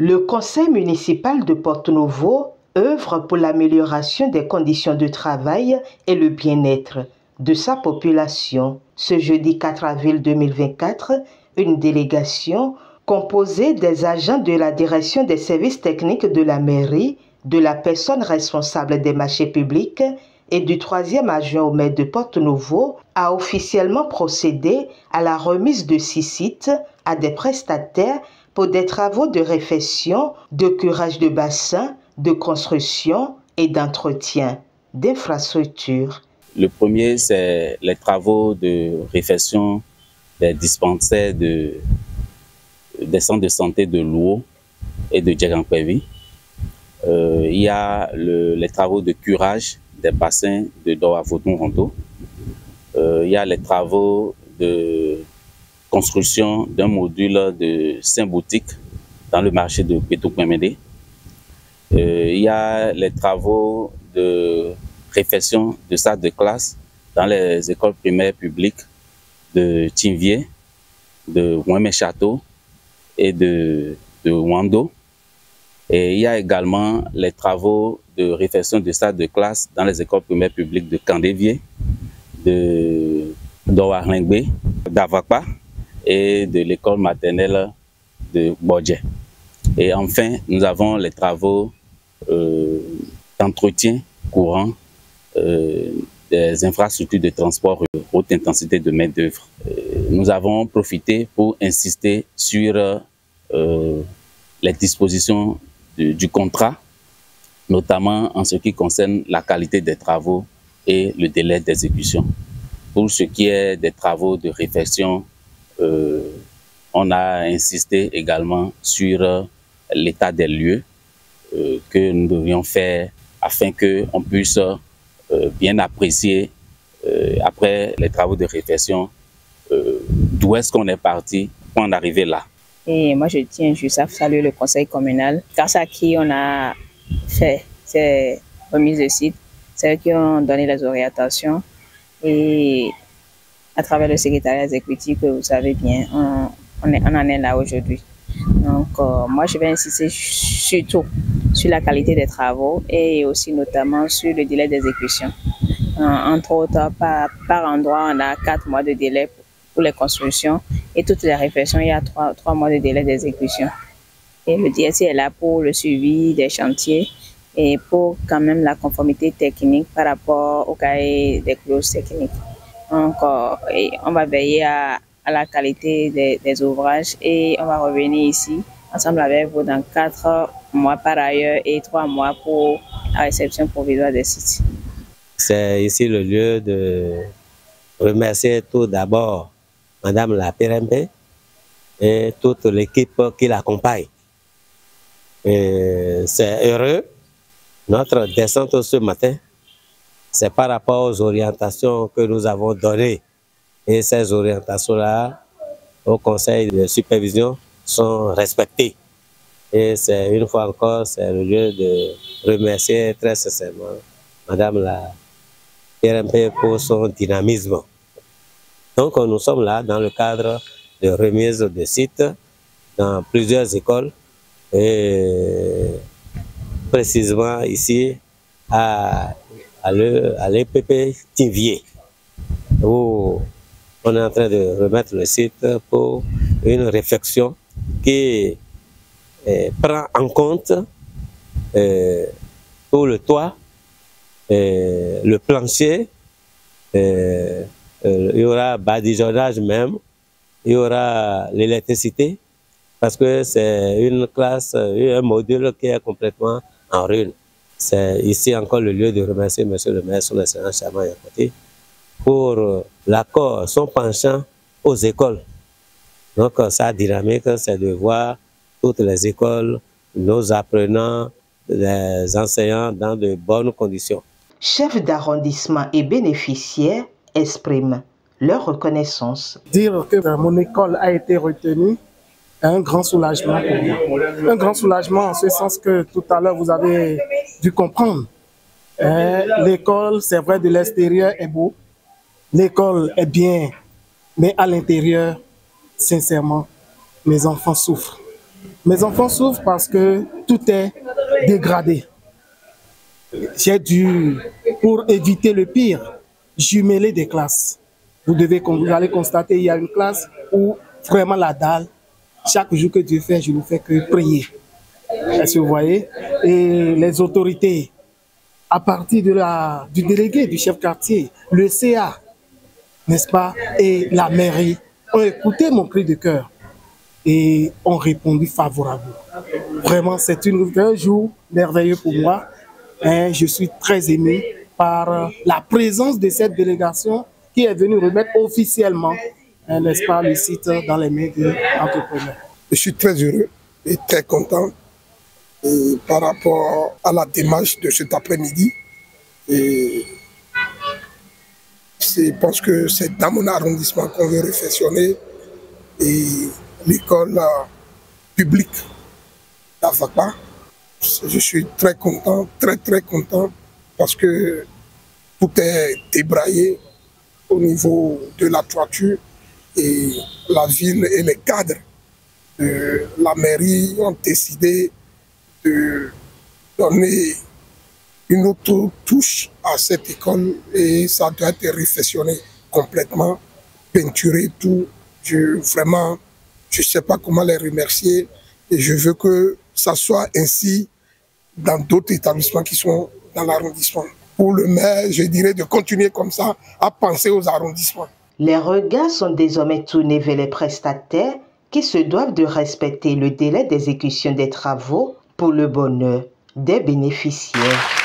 Le conseil municipal de Porto-Novo œuvre pour l'amélioration des conditions de travail et le bien-être de sa population. Ce jeudi 4 avril 2024, une délégation composée des agents de la direction des services techniques de la mairie, de la personne responsable des marchés publics et du 3e adjoint au maire de Porto-Novo a officiellement procédé à la remise de 6 sites à des prestataires pour des travaux de réfection, de curage de bassins, de construction et d'entretien d'infrastructures. Le premier, c'est les travaux de réfection des dispensaires des centres de santé de Luo et de Djegangpevi. Il y a les travaux de curage des bassins de Doa-Vodon-Rondo. Il y a les travaux de construction d'un module de 5 boutiques dans le marché de Pétou-Kwemede. Il y a les travaux de réfection de salles de classe dans les écoles primaires publiques de Tinvier, de Ouémé-Château et de Wando. Et il y a également les travaux de réfection de salles de classe dans les écoles primaires publiques de Kandévier, de Dowarlingbe, d'Avakpa et de l'école maternelle de Bodje. Et enfin, nous avons les travaux d'entretien courant des infrastructures de transport haute intensité de main-d'œuvre. Nous avons profité pour insister sur les dispositions du contrat, notamment en ce qui concerne la qualité des travaux et le délai d'exécution. Pour ce qui est des travaux de réfection, on a insisté également sur l'état des lieux que nous devions faire afin qu'on puisse bien apprécier, après les travaux de réfection, d'où est-ce qu'on est parti pour en arriver là. Et moi, je tiens juste à saluer le conseil communal, grâce à qui on a fait ces remises de sites, c'est eux qui ont donné les orientations et à travers le secrétariat exécutif que vous savez bien, on en est là aujourd'hui. Donc, moi, je vais insister surtout sur la qualité des travaux et aussi notamment sur le délai d'exécution. Entre autres, par endroit, on a 4 mois de délai pour les constructions et toutes les réflexions, il y a 3 mois de délai d'exécution. Et le DSI est là pour le suivi des chantiers et pour quand même la conformité technique par rapport au cahier des clauses techniques. Donc, on va veiller à la qualité des ouvrages et on va revenir ici ensemble avec vous dans 4 mois par ailleurs et 3 mois pour la réception provisoire des sites. C'est ici le lieu de remercier tout d'abord Madame la PRMP et toute l'équipe qui l'accompagne. C'est heureux. Notre descente ce matin, c'est par rapport aux orientations que nous avons données. Et ces orientations-là, au conseil de supervision, sont respectées. Et c'est une fois encore, c'est le lieu de remercier très sincèrement Madame la PRMP pour son dynamisme. Donc nous sommes là dans le cadre de remise de sites dans plusieurs écoles et précisément ici à l'EPP Tinvier où on est en train de remettre le site pour une réflexion qui prend en compte tout le toit, le plancher, il y aura badigeonnage même, il y aura l'électricité, parce que c'est une classe, un module qui est complètement en ruine. C'est ici encore le lieu de remercier M. le maire, son excellence Chama Yakoti, pour l'accord, son penchant aux écoles. Donc sa dynamique, c'est de voir toutes les écoles, nos apprenants, les enseignants dans de bonnes conditions. Chefs d'arrondissement et bénéficiaires expriment leur reconnaissance. Dire que mon école a été retenue est un grand soulagement pour moi. Un grand soulagement en ce sens que tout à l'heure vous avez dû comprendre. L'école, c'est vrai, de l'extérieur est beau. L'école est bien, mais à l'intérieur, sincèrement, mes enfants souffrent. Mes enfants souffrent parce que tout est dégradé. J'ai dû, pour éviter le pire, jumeler des classes. Vous allez constater, il y a une classe où vraiment la dalle, chaque jour que Dieu fait, je ne fais que prier. Est-ce que vous voyez? Et les autorités, à partir du délégué, du chef quartier, le CA, n'est-ce pas, et la mairie, ont écouté mon cri de cœur et ont répondu favorablement. Vraiment, c'est un jour merveilleux pour moi. Et je suis très ému par la présence de cette délégation qui est venue remettre officiellement, n'est-ce pas, le site dans les mains de l'entrepreneur. Je suis très heureux et très content par rapport à la démarche de cet après-midi. Et je pense que c'est dans mon arrondissement qu'on veut réfectionner et l'école publique d'Afakpa. Je suis très content, très content, parce que tout est débraillé au niveau de la toiture et la ville et les cadres de la mairie ont décidé de donner une autre touche à cette école et ça doit être réfectionné complètement, peinturé, tout. Vraiment, je ne sais pas comment les remercier et je veux que ça soit ainsi dans d'autres établissements qui sont dans l'arrondissement. Pour le maire, je dirais de continuer comme ça à penser aux arrondissements. Les regards sont désormais tournés vers les prestataires qui se doivent de respecter le délai d'exécution des travaux pour le bonheur des bénéficiaires.